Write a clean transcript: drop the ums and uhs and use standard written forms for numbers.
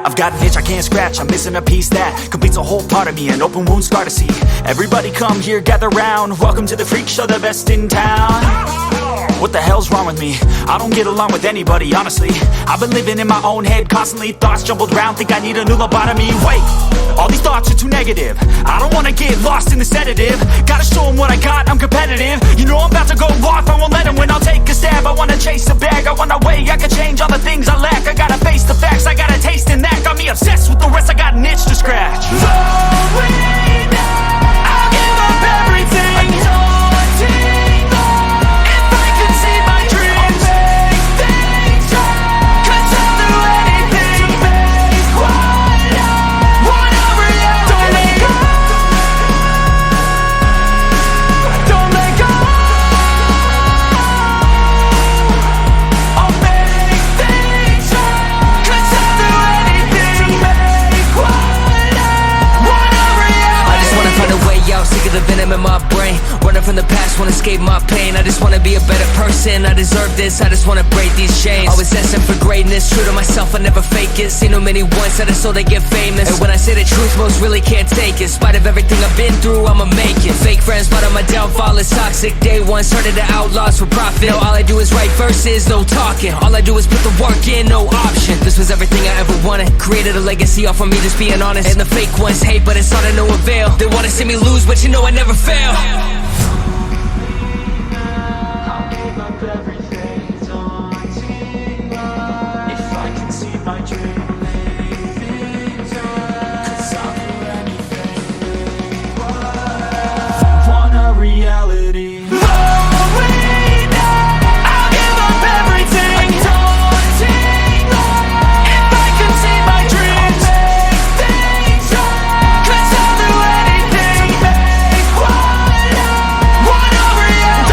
I've got an itch I can't scratch, I'm missing a piece that completes a whole part of me, an open wound scar to see. Everybody come here, gather round, welcome to the freak show, the best in town. What the hell's wrong with me? I don't get along with anybody, honestly. I've been living in my own head constantly, thoughts jumbled round, think I need a new lobotomy. Wait, all these thoughts are too negative, I don't wanna get lost in the sedative. Gotta show them what I got, I'm competitive. You know I'm about to go off, I won't let them win, I'll take a stab. I wanna chase a bag, I want a way I can change all the things I lack. I gotta face the facts, I got a taste in that. Got me obsessed with the rest, I got an itch to scratch. I'll give up everything. If I could see my dreams, I'll make things right. 'Cause I'll do anything to make what I want a reality. Don't let go. Don't let go. I'll make things right. 'Cause I'll do anything to make what I want a reality. I just wanna find a way out, sick of the venom in my brain. Running from the past, wanna escape my pain. I just wanna be a better person, I deserve this. I just wanna break these chains. Always asking for greatness, true to myself, I never fake it. Seen too many once that I so they get famous. And when I say the truth, most really can't take it. In spite of everything I've been through, I'ma make it. Fake friends, but on my downfall is toxic. Day one, started to outlaws for profit. Now all I do is write verses, no talking. All I do is put the work in, no option. This was everything I ever wanted. Created a legacy off of me, just being honest. And the fake ones hate, but it's all to no avail. They wanna see me lose, but you know I never fail.